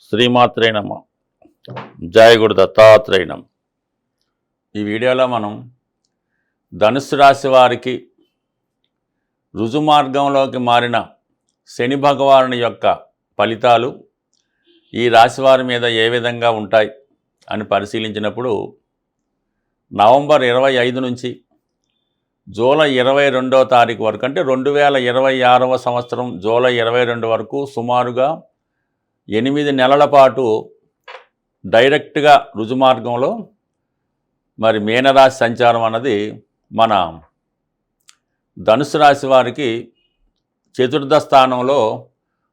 శ్రీమాత్రే నమ. జయ గురు దత్తాత్రేయ నమ. ఈ వీడియోలో మనం ధనుస్సు రాశి వారికి రుజుమార్గంలోకి మారిన శని భగవానుని యొక్క ఫలితాలు ఈ రాశివారి మీద ఏ విధంగా ఉంటాయి అని పరిశీలించినప్పుడు నవంబర్ 25 నుంచి జూలై 22వ తారీఖు వరకు, అంటే 2026వ సంవత్సరం జూలై 22 వరకు సుమారుగా 8 నెలల పాటు డైరెక్ట్గా రుజుమార్గంలో మరి మీనరాశి సంచారం అన్నది మన ధనుసు రాశి వారికి చతుర్థ స్థానంలో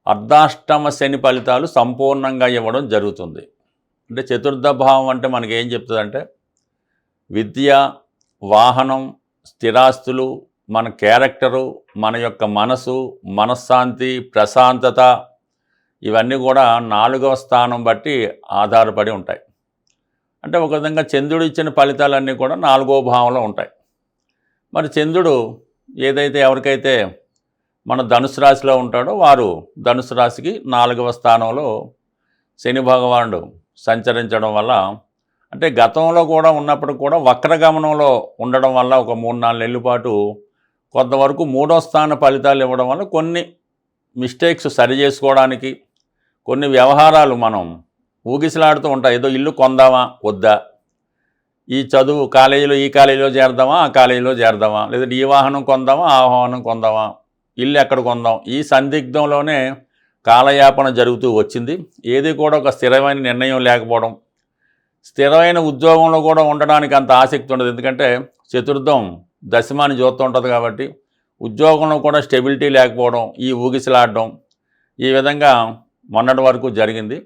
అర్ధాష్టమ శని ఫలితాలు సంపూర్ణంగా ఇవ్వడం జరుగుతుంది. అంటే చతుర్థ భావం అంటే మనకి ఏం చెప్తుందంటే విద్య, వాహనం, స్థిరాస్తులు, మన క్యారెక్టరు, మన యొక్క మనసు, మనశ్శాంతి, ప్రశాంతత ఇవన్నీ కూడా 4వ స్థానం బట్టి ఆధారపడి ఉంటాయి. అంటే ఒక విధంగా చంద్రుడు ఇచ్చిన ఫలితాలన్నీ కూడా 4వ భావంలో ఉంటాయి. మరి చంద్రుడు ఏదైతే ఎవరికైతే మన ధనుసు రాశిలో ఉంటాడో వారు ధనుసు రాశికి 4వ స్థానంలో శని భగవానుడు సంచరించడం వల్ల, అంటే గతంలో కూడా ఉన్నప్పుడు కూడా వక్రగమనంలో ఉండడం వల్ల ఒక 3-4 నెలల పాటు కొంతవరకు 3వ స్థాన ఫలితాలు ఇవ్వడం వల్ల కొన్ని మిస్టేక్స్ సరి చేసుకోవడానికి, కొన్ని వ్యవహారాలు మనం ఊగిసలాడుతూ ఉంటాయి. ఏదో ఇల్లు కొందామా వద్దా, ఈ చదువు కాలేజీలో ఈ కాలేజీలో చేరదామా ఆ కాలేజీలో చేరదామా, లేదంటే ఈ వాహనం కొందామా ఆ వాహనం కొందామా, ఇల్లు ఎక్కడ కొందాం, ఈ సందిగ్ధంలోనే కాలయాపన జరుగుతూ వచ్చింది. ఏది కూడా ఒక స్థిరమైన నిర్ణయం లేకపోవడం, స్థిరమైన ఉద్యోగంలో కూడా ఉండడానికి అంత ఆసక్తి ఉండదు. ఎందుకంటే చతుర్థం దశమాన్ని చూస్తూ ఉంటుంది కాబట్టి ఉద్యోగంలో కూడా స్టెబిలిటీ లేకపోవడం, ఈ ఊగిసలాడడం, ఈ విధంగా మొన్నటి వరకు జరిగింది.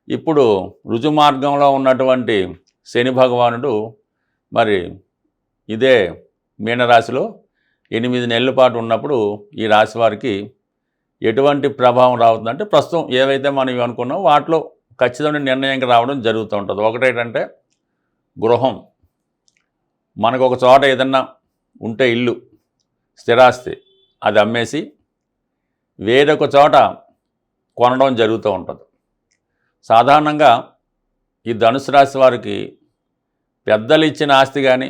ఇప్పుడు రుజుమార్గంలో ఉన్నటువంటి శని భగవానుడు మరి ఇదే మీనరాశిలో 8 నెలల పాటు ఉన్నప్పుడు ఈ రాశి వారికి ఎటువంటి ప్రభావం రావుతుందంటే ప్రస్తుతం ఏవైతే మనం ఇవి అనుకున్నామో వాటిలో ఖచ్చితమైన నిర్ణయంకి రావడం జరుగుతూ ఉంటుంది. ఒకటేంటంటే గృహం, మనకు ఒక చోట ఏదన్నా ఉంటే ఇల్లు, స్థిరాస్తి, అది అమ్మేసి వేరొక చోట కొనడం జరుగుతూ ఉంటుంది. సాధారణంగా ఈ ధనుసు రాశి వారికి పెద్దలు ఇచ్చిన ఆస్తి కానీ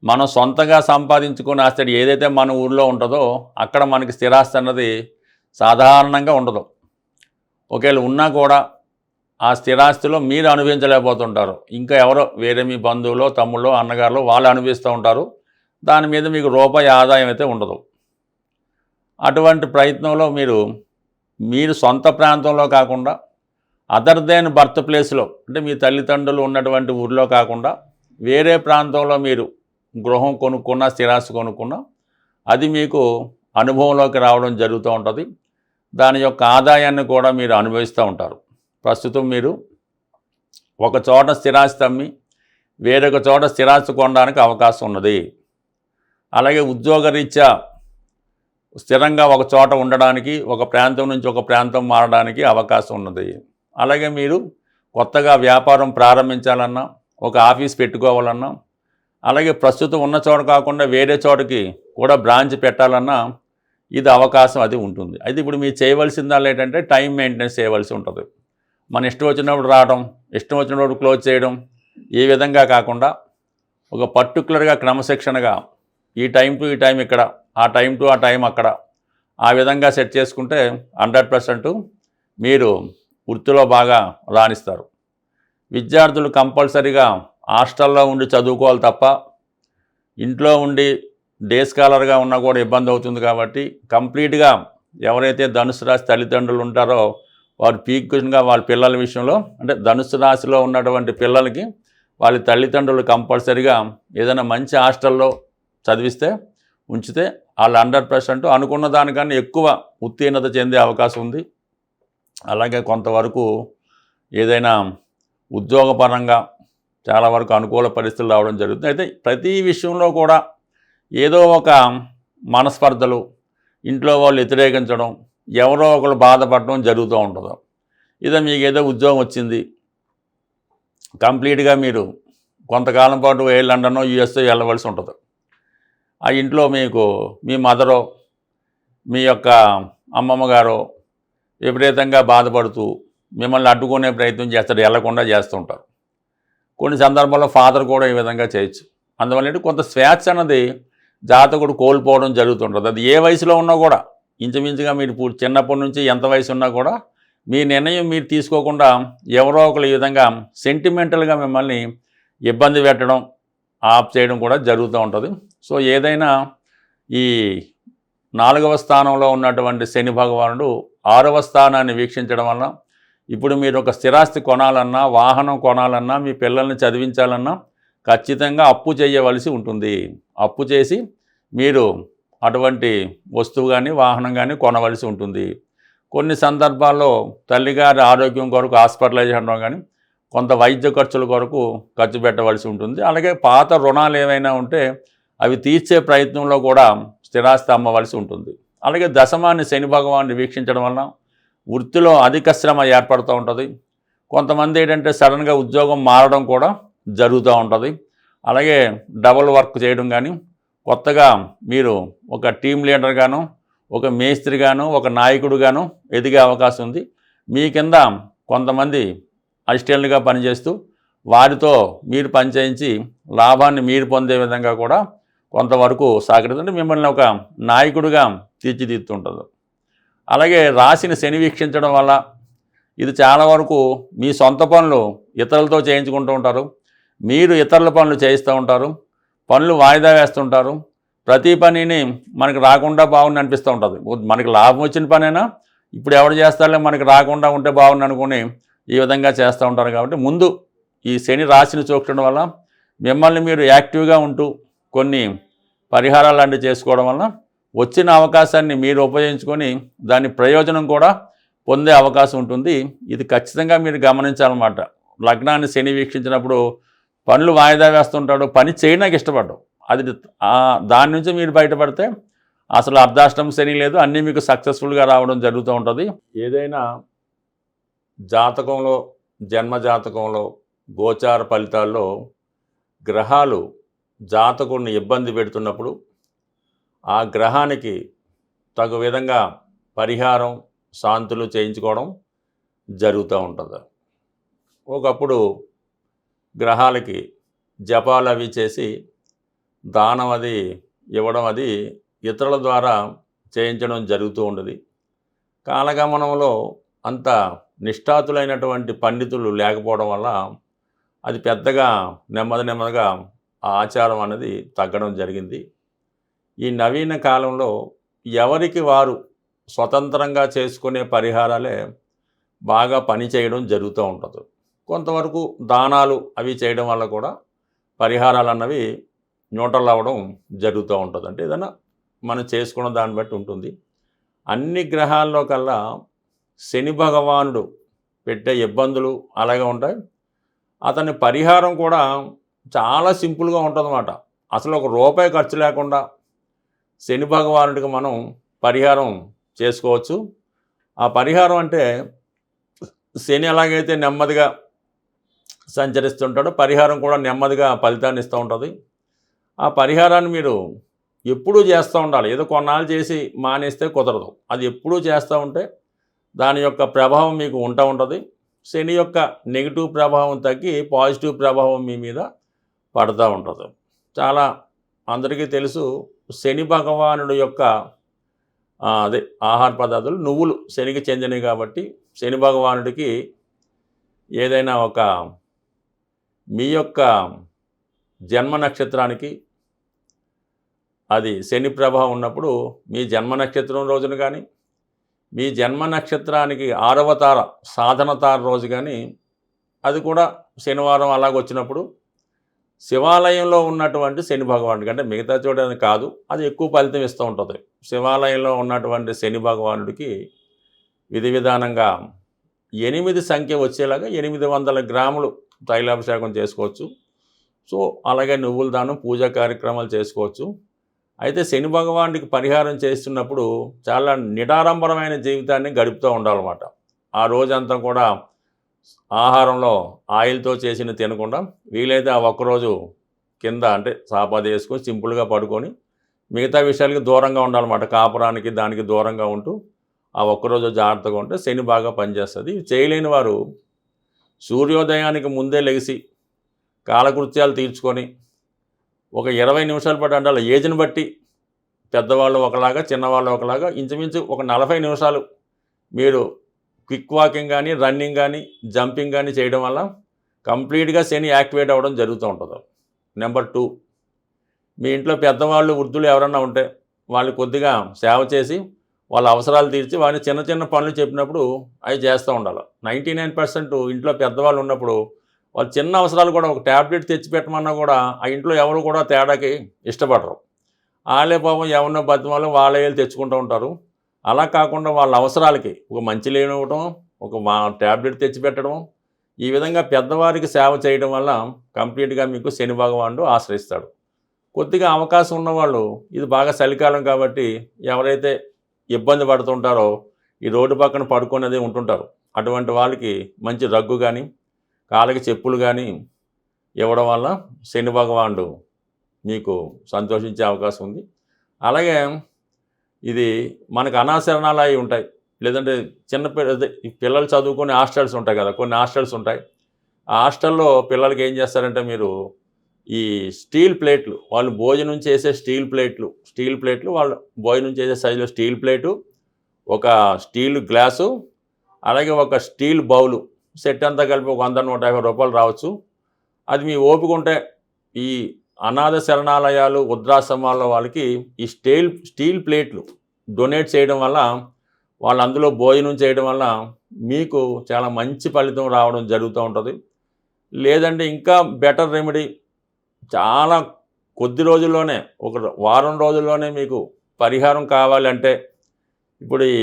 మనం సొంతంగా సంపాదించుకున్న ఆస్తి ఏదైతే మన ఊళ్ళో ఉంటుందో అక్కడ మనకి స్థిరాస్తి అన్నది సాధారణంగా ఉండదు. ఒకవేళ ఉన్నా కూడా ఆ స్థిరాస్తిలో మీరు అనుభవించలేకపోతుంటారు, ఇంకా ఎవరో వేరే మీ బంధువులో, తమ్ముళ్ళో, అన్నగారులో వాళ్ళు అనుభవిస్తూ ఉంటారు. దాని మీద మీకు రూపాయి ఆదాయం అయితే ఉండదు. అటువంటి ప్రయత్నంలో మీరు సొంత ప్రాంతంలో కాకుండా అదర్ దెన్ బర్త్ ప్లేస్లో, అంటే మీ తల్లిదండ్రులు ఉన్నటువంటి ఊరిలో కాకుండా వేరే ప్రాంతంలో మీరు గృహం కొనుక్కున్నా, స్థిరాస్తి కొనుక్కున్నా అది మీకు అనుభవంలోకి రావడం జరుగుతూ ఉంటుంది. దాని యొక్క ఆదాయాన్ని కూడా మీరు అనుభవిస్తూ ఉంటారు. ప్రస్తుతం మీరు ఒక చోట స్థిరాస్తి అమ్మి వేరొక చోట స్థిరాస్తి కొనడానికి అవకాశం ఉన్నది. అలాగే ఉద్యోగరీత్యా స్థిరంగా ఒక చోట ఉండడానికి, ఒక ప్రాంతం నుంచి ఒక ప్రాంతం మారడానికి అవకాశం ఉన్నది. అలాగే మీరు కొత్తగా వ్యాపారం ప్రారంభించాలన్నా, ఒక ఆఫీస్ పెట్టుకోవాలన్నా, అలాగే ప్రస్తుతం ఉన్న చోట కాకుండా వేరే చోటకి కూడా బ్రాంచ్ పెట్టాలన్నా ఇది అవకాశం అది ఉంటుంది. అయితే ఇప్పుడు మీరు చేయవలసిందా ఏంటంటే టైం మెయింటెనెన్స్ చేయవలసి ఉంటుంది. మన ఇష్టం వచ్చినప్పుడు రావడం, ఇష్టం వచ్చినప్పుడు క్లోజ్ చేయడం, ఈ విధంగా కాకుండా ఒక పర్టికులర్గా క్రమశిక్షణగా ఈ టైం టు ఈ టైం ఇక్కడ, ఆ టైం టు ఆ టైం అక్కడ, ఆ విధంగా సెట్ చేసుకుంటే 100% మీరు వృత్తిలో బాగా రాణిస్తారు. విద్యార్థులు కంపల్సరీగా హాస్టల్లో ఉండి చదువుకోవాలి తప్ప ఇంట్లో ఉండి డే స్కాలర్గా ఉన్నా కూడా ఇబ్బంది అవుతుంది. కాబట్టి కంప్లీట్గా ఎవరైతే ధనుసు రాశి తల్లిదండ్రులు ఉంటారో వారు పీక్గా వాళ్ళ పిల్లల విషయంలో, అంటే ధనుసు రాశిలో ఉన్నటువంటి పిల్లలకి వాళ్ళ తల్లిదండ్రులు కంపల్సరీగా ఏదైనా మంచి హాస్టల్లో చదివిస్తే ఉంచితే వాళ్ళు 100% అనుకున్న దానికన్నా ఎక్కువ ఉత్తీర్ణత చెందే అవకాశం ఉంది. అలాగే కొంతవరకు ఏదైనా ఉద్యోగపరంగా చాలా వరకు అనుకూల పరిస్థితులు రావడం జరుగుతుంది. అయితే ప్రతి విషయంలో కూడా ఏదో ఒక మనస్పర్ధలు, ఇంట్లో వాళ్ళు వ్యతిరేకించడం, ఎవరో ఒకరు బాధపడడం జరుగుతూ ఉంటుంది. ఇదే మీకు ఏదో ఉద్యోగం వచ్చింది, కంప్లీట్గా మీరు కొంతకాలం పాటు లండనో యూఎస్ఓ వెళ్ళవలసి ఉంటుంది. ఆ ఇంట్లో మీకు మీ మదరో, మీ యొక్క అమ్మమ్మ గారో విపరీతంగా బాధపడుతూ మిమ్మల్ని అడ్డుకునే ప్రయత్నం చేస్తారు, వెళ్లకుండా చేస్తుంటారు. కొన్ని సందర్భాల్లో ఫాదర్ కూడా ఈ విధంగా చేయొచ్చు. అందువల్ల కొంత స్వేచ్ఛ అన్నది జాతకుడు కోల్పోవడం జరుగుతుంటుంది. అది ఏ వయసులో ఉన్నా కూడా, ఇంచుమించుగా మీరు చిన్నప్పటి నుంచి ఎంత వయసు ఉన్నా కూడా మీ నిర్ణయం మీరు తీసుకోకుండా ఎవరో ఒకరు ఈ విధంగా సెంటిమెంటల్గా మిమ్మల్ని ఇబ్బంది పెట్టడం, ఆఫ్ చేయడం కూడా జరుగుతూ ఉంటుంది. సో ఏదైనా ఈ 4వ స్థానంలో ఉన్నటువంటి శని భగవానుడు 6వ స్థానాన్ని వీక్షించడం వల్ల ఇప్పుడు మీరు ఒక స్థిరాస్తి కొనాలన్నా, వాహనం కొనాలన్నా, మీ పిల్లల్ని చదివించాలన్నా ఖచ్చితంగా అప్పు చేయవలసి ఉంటుంది. అప్పు చేసి మీరు అటువంటి వస్తువు కానీ వాహనం కానీ కొనవలసి ఉంటుంది. కొన్ని సందర్భాల్లో తల్లిగారి ఆరోగ్యం కొరకు హాస్పిటలైజేషన్ కానీ కొంత వైద్య ఖర్చుల కొరకు ఖర్చు పెట్టవలసి ఉంటుంది. అలాగే పాత రుణాలు ఏవైనా ఉంటే అవి తీర్చే ప్రయత్నంలో కూడా స్థిరాస్తి అమ్మవలసి ఉంటుంది. అలాగే దశమాన్ని శని భగవాన్ని వీక్షించడం వలన వృత్తిలో అధిక శ్రమ ఏర్పడుతూ ఉంటుంది. కొంతమంది ఏంటంటే సడన్గా ఉద్యోగం మారడం కూడా జరుగుతూ ఉంటుంది. అలాగే డబుల్ వర్క్ చేయడం కానీ, కొత్తగా మీరు ఒక టీం లీడర్గాను, ఒక మేస్త్రిగాను, ఒక నాయకుడుగాను ఎదిగే అవకాశం ఉంది. మీ కింద కొంతమంది అసిస్టెంట్లుగా పనిచేస్తూ వారితో మీరు పనిచేయించి లాభాన్ని మీరు పొందే విధంగా కూడా కొంతవరకు సహకరిస్తుంటే మిమ్మల్ని ఒక నాయకుడిగా తీర్చిదిద్దుతుంటుంది. అలాగే రాశిని శని వీక్షించడం వల్ల ఇది చాలా వరకు మీ సొంత పనులు ఇతరులతో చేయించుకుంటూ ఉంటారు, మీరు ఇతరుల పనులు చేయిస్తూ ఉంటారు, పనులు వాయిదా వేస్తుంటారు. ప్రతి పనిని మనకు రాకుండా బాగుంది అనిపిస్తూ ఉంటుంది. మనకి లాభం వచ్చిన పనైనా ఇప్పుడు ఎవరు చేస్తారో మనకి రాకుండా ఉంటే బాగుంది అనుకుని ఈ విధంగా చేస్తూ ఉంటారు. కాబట్టి ముందు ఈ శని రాశిని చూడడం వల్ల మిమ్మల్ని మీరు యాక్టివ్గా ఉంటూ కొన్ని పరిహారాలు లాంటివి చేసుకోవడం వల్ల వచ్చిన అవకాశాన్ని మీరు ఉపయోగించుకొని దాని ప్రయోజనం కూడా పొందే అవకాశం ఉంటుంది. ఇది ఖచ్చితంగా మీరు గమనించాలన్నమాట. లగ్నాన్ని శని వీక్షించినప్పుడు పనులు వాయిదా వేస్తుంటాడు, పని చేయడానికి ఇష్టపడ్డాడు, అది దాని నుంచి మీరు బయటపడితే అసలు అర్ధాష్టం శని లేదు, అన్నీ మీకు సక్సెస్ఫుల్గా రావడం జరుగుతూ ఉంటుంది. ఏదైనా జాతకంలో, జన్మ జాతకంలో, గోచార ఫలితాల్లో గ్రహాలు జాతకుడిని ఇబ్బంది పెడుతున్నప్పుడు ఆ గ్రహానికి తగు విధంగా పరిహారం, శాంతులు చేయించుకోవడం జరుగుతూ ఉంటుంది. ఒకప్పుడు గ్రహాలకి జపాలు అవి చేసి దానం అది ఇవ్వడం అది ఇతరుల ద్వారా చేయించడం జరుగుతూ ఉండేది. కాలగమనంలో అంత నిష్ఠాతులైనటువంటి పండితులు లేకపోవడం వల్ల అది పెద్దగా నెమ్మదిగా ఆ ఆచారం అనేది తగ్గడం జరిగింది. ఈ నవీన కాలంలో ఎవరికి వారు స్వతంత్రంగా చేసుకునే పరిహారాలే బాగా పనిచేయడం జరుగుతూ ఉంటుంది. కొంతవరకు దానాలు అవి చేయడం వల్ల కూడా పరిహారాలు అన్నవి న్యూట్రల్ అవ్వడం జరుగుతూ ఉంటుంది. అంటే ఏదైనా మనం చేసుకున్న దాన్ని బట్టి ఉంటుంది. అన్ని గ్రహాల్లో కల్లా శని భగవానుడు పెట్టే ఇబ్బందులు అలాగే ఉంటాయి. అతని పరిహారం కూడా చాలా సింపుల్గా ఉంటుందన్నమాట. అసలు ఒక రూపాయి ఖర్చు లేకుండా శని భగవానుడికి మనం పరిహారం చేసుకోవచ్చు. ఆ పరిహారం అంటే శని ఎలాగైతే నెమ్మదిగా సంచరిస్తుంటాడో పరిహారం కూడా నెమ్మదిగా ఫలితాన్ని ఇస్తూ ఉంటుంది. ఆ పరిహారాన్ని మీరు ఎప్పుడూ చేస్తూ ఉండాలి. ఏదో కొన్నాళ్ళు చేసి మానేస్తే కుదరదు. అది ఎప్పుడూ చేస్తూ ఉంటే దాని యొక్క ప్రభావం మీకు ఉంటుంది. శని యొక్క నెగిటివ్ ప్రభావం తగ్గి పాజిటివ్ ప్రభావం మీ మీద పడుతూ ఉంటుంది. చాలా అందరికీ తెలుసు, శని భగవానుడు యొక్క ఆహార పదార్థాలు నువ్వులు శనికి చెందినవి. కాబట్టి శని భగవానుడికి ఏదైనా ఒక మీ యొక్క జన్మ నక్షత్రానికి అది శని ప్రభావం ఉన్నప్పుడు మీ జన్మ నక్షత్రం రోజున కానీ, మీ జన్మ నక్షత్రానికి 6వ తార సాధన తార రోజు కానీ, అది కూడా శనివారం అలాగొచ్చినప్పుడు శివాలయంలో ఉన్నటువంటి శని భగవానుడికి, అంటే మిగతా చోటని కాదు, అది ఎక్కువ ఫలితం ఇస్తూ ఉంటుంది. శివాలయంలో ఉన్నటువంటి శని భగవానుడికి విధి విధానంగా 8 సంఖ్య వచ్చేలాగా 800 గ్రాములు తైలాభిషేకం చేసుకోవచ్చు. సో అలాగే నువ్వుల దానం, పూజా కార్యక్రమాలు చేసుకోవచ్చు. అయితే శని భగవానుడికి పరిహారం చేస్తున్నప్పుడు చాలా నిడారంభరమైన జీవితాన్ని గడుపుతూ ఉండాలన్నమాట. ఆ రోజంతా కూడా ఆహారంలో ఆయిల్తో చేసిన తినకుండా, వీలైతే ఆ ఒక్కరోజు కింద అంటే సాపాది వేసుకొని సింపుల్గా పడుకొని మిగతా విషయాలకి దూరంగా ఉండాలన్నమాట. కాపురానికి దానికి దూరంగా ఉంటూ ఆ ఒక్కరోజు జాగ్రత్తగా ఉంటే శని బాగా పనిచేస్తుంది. ఇవి చేయలేని వారు సూర్యోదయానికి ముందే లెగిసి కాలకృత్యాలు తీర్చుకొని ఒక 20 నిమిషాల పాటు, అంటే ఏజ్ని బట్టి పెద్దవాళ్ళు ఒకలాగా, చిన్నవాళ్ళు ఒకలాగా, ఇంచుమించు ఒక 40 నిమిషాలు మీరు క్విక్ వాకింగ్ కానీ, రన్నింగ్ కానీ, జంపింగ్ కానీ చేయడం వల్ల కంప్లీట్గా శని యాక్టివేట్ అవ్వడం జరుగుతూ ఉంటుంది. నెంబర్ 2, మీ ఇంట్లో పెద్దవాళ్ళు, వృద్ధులు ఎవరన్నా ఉంటే వాళ్ళు కొద్దిగా సేవ చేసి వాళ్ళ అవసరాలు తీర్చి వారిని చిన్న చిన్న పనులు చెప్పినప్పుడు అవి చేస్తూ ఉండాలి. 99% ఇంట్లో పెద్దవాళ్ళు ఉన్నప్పుడు వాళ్ళు చిన్న అవసరాలు కూడా, ఒక ట్యాబ్లెట్ తెచ్చి పెట్టమన్నా కూడా ఆ ఇంట్లో ఎవరు కూడా తేడాకి ఇష్టపడరు. వాళ్ళే పాపం ఎవరినో బతిమాలు వాళ్ళే వెళ్ళి తెచ్చుకుంటూ ఉంటారు. అలా కాకుండా వాళ్ళ అవసరాలకి ఒక మంచినీళ్ళు ఇవ్వటం, ఒక ట్యాబ్లెట్ తెచ్చిపెట్టడం, ఈ విధంగా పెద్దవారికి సేవ చేయడం వల్ల కంప్లీట్గా మీకు శని భగవానుడు ఆశ్రయిస్తాడు. కొద్దిగా అవకాశం ఉన్నవాళ్ళు, ఇది బాగా చలికాలం కాబట్టి ఎవరైతే ఇబ్బంది పడుతుంటారో ఈ రోడ్డు పక్కన పడుకునేది ఉంటుంటారు, అటువంటి వాళ్ళకి మంచి రగ్గు కానీ, కాళ్ళకి చెప్పులు కానీ ఇవ్వడం వల్ల శని భగవానుడు మీకు సంతోషించే అవకాశం ఉంది. అలాగే ఇది మనకు అనాశరణాలు ఉంటాయి, లేదంటే చిన్న పిల్లలు చదువుకునే హాస్టల్స్ ఉంటాయి కదా, కొన్ని హాస్టల్స్ ఉంటాయి. ఆ హాస్టల్లో పిల్లలకి ఏం చేస్తారంటే, మీరు ఈ స్టీల్ ప్లేట్లు, వాళ్ళు భోజనం చేసే స్టీల్ ప్లేట్లు వాళ్ళు భోజనం చేసే సైజులో స్టీల్ ప్లేటు, ఒక స్టీల్ గ్లాసు, అలాగే ఒక స్టీల్ బౌలు సెట్ అంతా కలిపి ఒక 100-150 రూపాయలు రావచ్చు. అది మీ ఓపిక ఉంటే ఈ అనాథ శరణాలయాలు, వృద్ధాశ్రమాల వాళ్ళకి ఈ స్టీల్ ప్లేట్లు డొనేట్ చేయడం వల్ల, వాళ్ళు అందులో భోజనం చేయడం వల్ల మీకు చాలా మంచి ఫలితం రావడం జరుగుతూ ఉంటుంది. లేదంటే ఇంకా బెటర్ రెమెడీ, చాలా కొద్ది రోజుల్లోనే, ఒక వారం రోజుల్లోనే మీకు పరిహారం కావాలంటే, ఇప్పుడు ఈ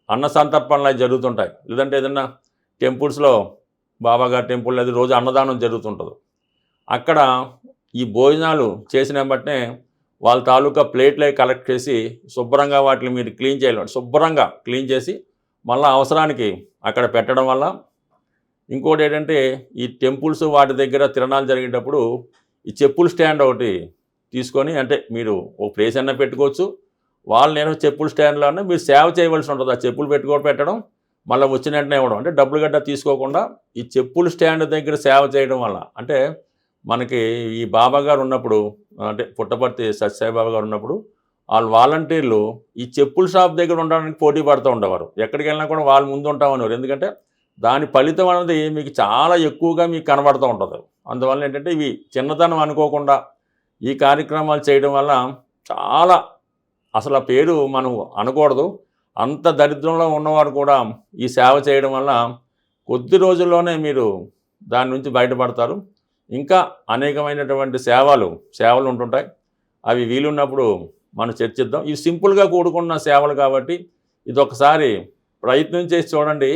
అన్న సంతర్పణలు అవి జరుగుతుంటాయి, లేదంటే ఏదన్నా టెంపుల్స్లో బాబాగారి టెంపుల్ అది రోజు అన్నదానం జరుగుతుంటుంది. అక్కడ ఈ భోజనాలు చేసిన బట్టే వాళ్ళ తాలూకా ప్లేట్లు కలెక్ట్ చేసి శుభ్రంగా వాటిని మీరు క్లీన్ చేయాలి. శుభ్రంగా క్లీన్ చేసి మళ్ళీ అవసరానికి అక్కడ పెట్టడం వల్ల, ఇంకోటి ఏంటంటే, ఈ టెంపుల్స్ వాటి దగ్గర తిరణాలు జరిగేటప్పుడు ఈ చెప్పుల స్టాండ్ ఒకటి తీసుకొని, అంటే మీరు ఒక ప్లేస్ అన్నా పెట్టుకోవచ్చు, వాళ్ళు నేను చెప్పుల స్టాండ్లో అన్నా మీరు సేవ చేయవలసి ఉంటుంది. ఆ చెప్పులు పెట్టడం, మళ్ళీ వచ్చిన వెంటనే ఇవ్వడం, అంటే డబ్బులు గట్టా తీసుకోకుండా ఈ చెప్పుల స్టాండ్ దగ్గర సేవ చేయడం వల్ల, అంటే మనకి ఈ బాబా గారు ఉన్నప్పుడు, అంటే పుట్టపర్తి సత్యసాయిబాబా గారు ఉన్నప్పుడు వాళ్ళు వాలంటీర్లు ఈ చెప్పుల షాప్ దగ్గర ఉండడానికి పోటీ పడుతూ ఉండేవారు. ఎక్కడికి వెళ్ళినా కూడా వాళ్ళు ముందు ఉంటామనేవారు. ఎందుకంటే దాని ఫలితం అనేది మీకు చాలా ఎక్కువగా మీకు కనబడుతూ ఉంటుంది. అందువల్ల ఏంటంటే, ఇవి చిన్నతనం అనుకోకుండా ఈ కార్యక్రమాలు చేయడం వల్ల చాలా, అసలు ఆ పేరు మనం అనకూడదు, అంత దరిద్రంలో ఉన్నవారు కూడా ఈ సేవ చేయడం వల్ల కొద్ది రోజుల్లోనే మీరు దాని నుంచి బయటపడతారు. ఇంకా అనేకమైనటువంటి సేవలు ఉంటుంటాయి, అవి వీలున్నప్పుడు మనం చర్చిద్దాం. ఇవి సింపుల్గా కూడుకున్న సేవలు కాబట్టి ఇదొకసారి ప్రయత్నం చేసి చూడండి.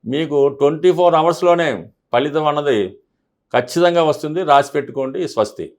మీకు 24 అవర్స్లోనే ఫలితం అన్నది ఖచ్చితంగా వస్తుంది. రాసి పెట్టుకోండి. స్వస్తి.